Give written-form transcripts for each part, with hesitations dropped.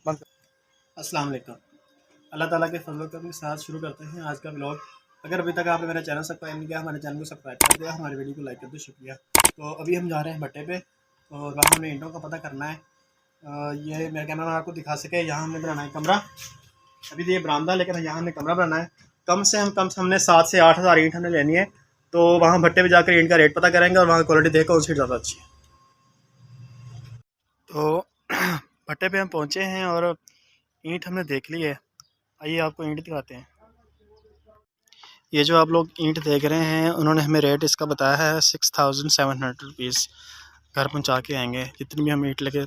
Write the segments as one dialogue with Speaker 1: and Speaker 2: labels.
Speaker 1: अस्सलाम वालेकुम। अल्लाह ताला के फजल करम के साथ शुरू करते हैं आज का व्लॉग। अगर अभी तक आपने मेरा चैनल सब्सक्राइब नहीं किया, हमारे चैनल को सब्सक्राइब कर दिया, हमारे वीडियो को लाइक कर दो, शुक्रिया। तो अभी हम जा रहे हैं भट्टे पे और वहाँ हमें ईंटों का पता करना है। ये मेरा कैमरा मैन आपको दिखा सके। यहाँ हमने बनाना है कमरा। अभी तो ये बरामदा, लेकिन यहाँ हमने कमरा बनाना है। कम से हमने 7 से 8 हज़ार ईंट हमने लेनी है। तो वहाँ भट्टे पे जाकर ईंट का रेट पता करेंगे और वहाँ क्वालिटी देख कौन सी ज़्यादा अच्छी है। तो भट्टे पे हम पहुँचे हैं और ईंट हमने देख ली है। आइए आपको ईंट दिखाते हैं। ये जो आप लोग ईंट देख रहे हैं, उन्होंने हमें रेट इसका बताया है 6700 रुपीज़। घर पहुँचा के आएंगे। जितनी भी हम ईंट लगे,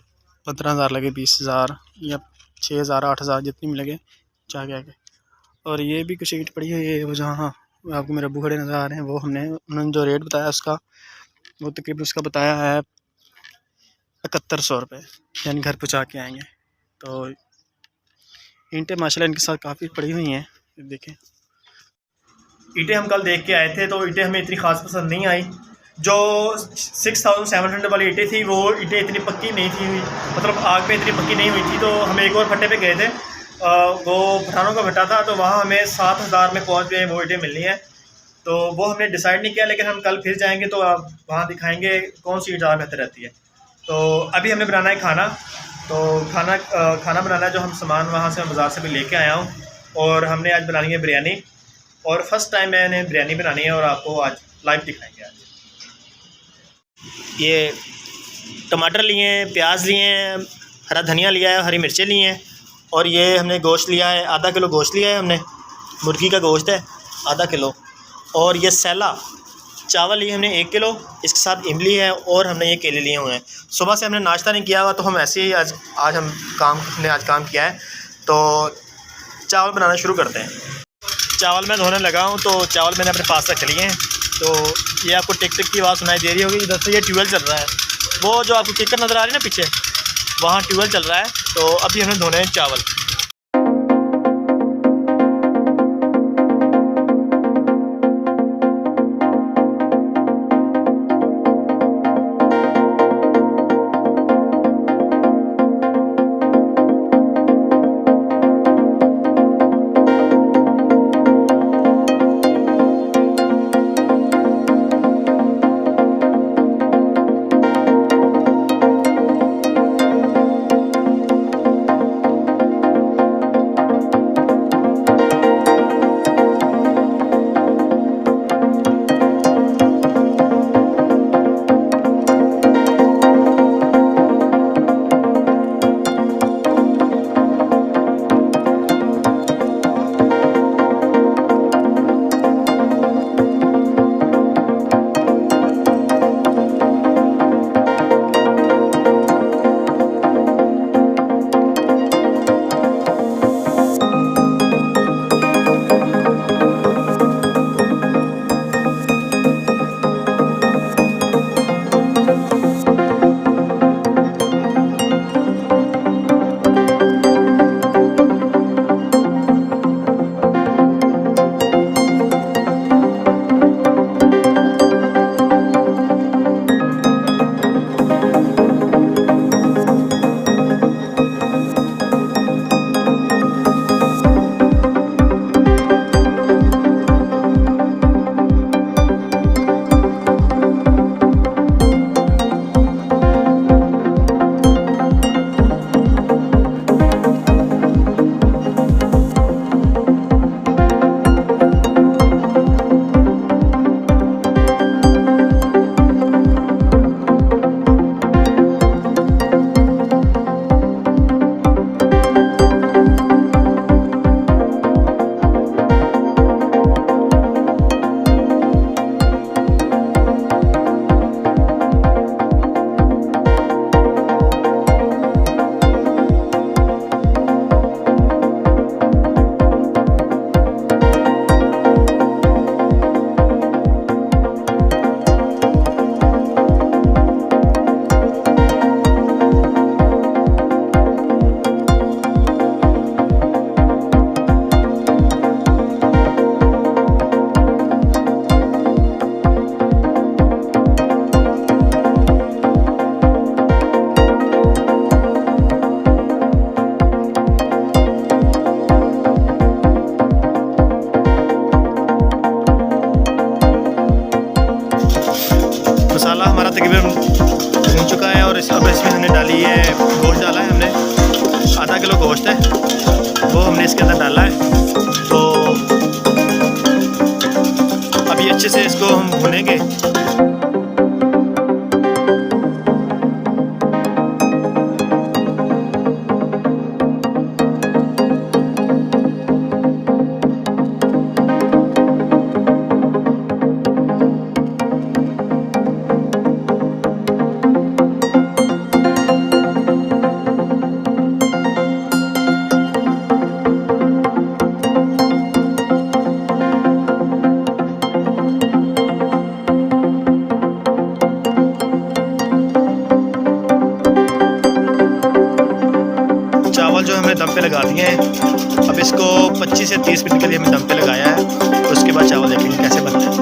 Speaker 1: 15,000 लगे, 20,000 या 6,000 8,000 जितनी भी लगे, पहुँचा के आएंगे। और ये भी कुछ ईंट पड़ी है, ये वो जहाँ आपको मेरे अब्बू खड़े नज़र आ रहे हैं, वो उन्होंने जो रेट बताया उसका, वो तकरीबन उसका बताया है 7100 रुपये, यानी घर पहुँचा के आएंगे। तो ईंटें माशाल्लाह इनके साथ काफ़ी पड़ी हुई हैं। देखें, ईंटें हम कल देख के आए थे, तो ईंटें हमें इतनी ख़ास पसंद नहीं आई। जो 6700 वाली ईंटें थी, वो ईंटें इतनी पक्की नहीं थी, मतलब आग में इतनी पक्की नहीं हुई थी। तो हम एक और भट्टे पे गए थे, वो पठानों का भट्टा था, तो वहाँ हमें 7000 में पहुँच गए वो ईंटें मिलनी है। तो वो हमने डिसाइड नहीं किया, लेकिन हम कल फिर जाएंगे तो आप वहाँ दिखाएंगे कौन सी ईंट ज़्यादा बेहतर रहती है। तो अभी हमने बनाना है खाना। तो खाना बनाना है, जो हम सामान वहाँ से बाज़ार से भी लेके आया हूँ। और हमने आज बनानी है बिरयानी, और फर्स्ट टाइम मैंने बिरयानी बनानी है और आपको आज लाइव दिखाएंगे। आज ये टमाटर लिए हैं, प्याज लिए हैं, हरा धनिया लिया है, हरी मिर्चें ली हैं, और ये हमने गोश्त लिया है, आधा किलो गोश्त लिया है हमने। मुर्गी का गोश्त है आधा किलो। और ये सैला चावल लिए हमने 1 किलो, इसके साथ इमली है, और हमने ये केले लिए हुए हैं। सुबह से हमने नाश्ता नहीं किया हुआ, तो हम ऐसे ही आज हम काम किया है। तो चावल बनाना शुरू करते हैं। चावल मैं धोने लगा हूँ, तो चावल मैंने अपने पास रख लिए हैं। तो ये आपको टिक टिक की आवाज़ सुनाई दे रही होगी। इधर से ये ट्यूबवेल चल रहा है, वो जो आपको किकर नज़र आ रही है ना पीछे, वहाँ ट्यूबवेल चल रहा है। तो अभी हमें धोने हैं चावल। डाली है, गोश्त डाला है हमने, आधा किलो गोश्त है वो हमने इसके अंदर डाला है। तो अभी अच्छे से इसको हम भुनेंगे। चावल जो हमने दम पे लगा दिए हैं, अब इसको 25 से 30 मिनट के लिए हमने दम पे लगाया है। उसके बाद चावल देखेंगे कैसे बनते हैं।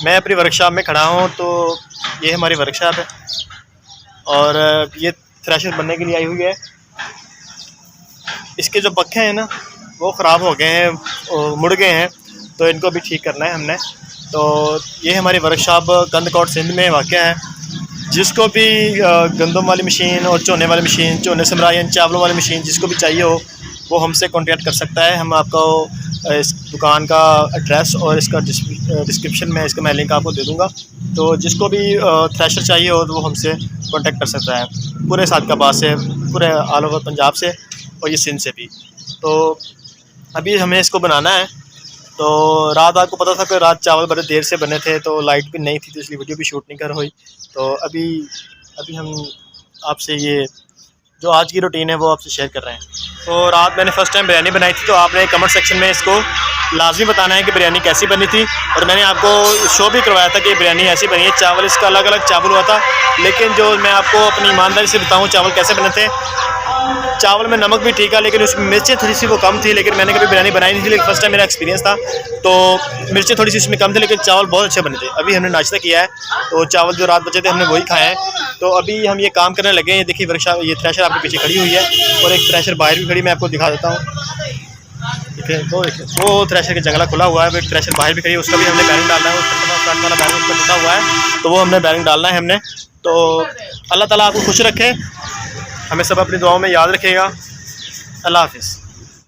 Speaker 1: मैं अपनी वर्कशॉप में खड़ा हूँ, तो ये हमारी वर्कशॉप है और ये थ्रेशर बनने के लिए आई हुई है। इसके जो पक्के हैं ना वो ख़राब हो गए हैं, मुड़ गए हैं, तो इनको भी ठीक करना है हमने। तो ये हमारी वर्कशॉप कंदकोट सिंध में वाक़या है। जिसको भी गंदम वाली मशीन और चोने वाली मशीन, चोने से मरायन चावलों वाली मशीन, जिसको भी चाहिए हो वो हमसे कांटेक्ट कर सकता है। हम आपको इस दुकान का एड्रेस और इसका डिस्क्रिप्शन में इसका मैं लिंक आपको दे दूंगा। तो जिसको भी थ्रेशर चाहिए हो तो वो हमसे कांटेक्ट कर सकता है, पूरे सादकाबाद से, पूरे ऑल ओवर पंजाब से और ये सिंध से भी। तो अभी हमें इसको बनाना है। तो रात आपको पता था कि रात चावल बड़े देर से बने थे, तो लाइट भी नहीं थी, तो इसलिए वीडियो भी शूट नहीं कर हुई। तो अभी हम आपसे ये जो आज की रूटीन है वो आपसे शेयर कर रहे हैं। तो रात मैंने फ़र्स्ट टाइम बिरयानी बनाई थी, तो आपने कमेंट सेक्शन में इसको लाजमी बताना है कि बिरयानी कैसी बनी थी। और मैंने आपको शो भी करवाया था कि बिरयानी ऐसी बनी है। चावल इसका अलग अलग चावल हुआ था, लेकिन जो मैं आपको अपनी ईमानदारी से बताऊँ चावल कैसे बने थे। चावल में नमक भी ठीक है, लेकिन उसमें मिर्चें थोड़ी सी वो कम थी। लेकिन मैंने कभी बिरयानी बनाई नहीं थी, लेकिन फर्स्ट टाइम मेरा एक्सपीरियंस था, तो मिर्चें थोड़ी सी उसमें कम थी, लेकिन चावल बहुत अच्छे बने थे। अभी हमने नाश्ता किया है, तो चावल जो रात बचे थे हमने वही खाए हैं। तो अभी हम ये काम करने लगे हैं। ये देखिए वर्कशॉप, ये थ्रेशर आपके पीछे खड़ी हुई है और एक थ्रेशर बाहर भी खड़ी, मैं आपको दिखा देता हूँ। देखिए वो थ्रेशर का जंगला खुला हुआ है, एक थ्रेशर बाहर भी खड़ी है, उसका भी हमने बैरिंग डालना है। फ्रंट वाला बैरिंग उसका टूटा हुआ है, तो वो हमने बैरिंग डालना है हमने। तो अल्लाह ताला आपको खुश रखे, हमें सब अपनी दुआओं में याद रखेगा। अल्लाह हाफिज़।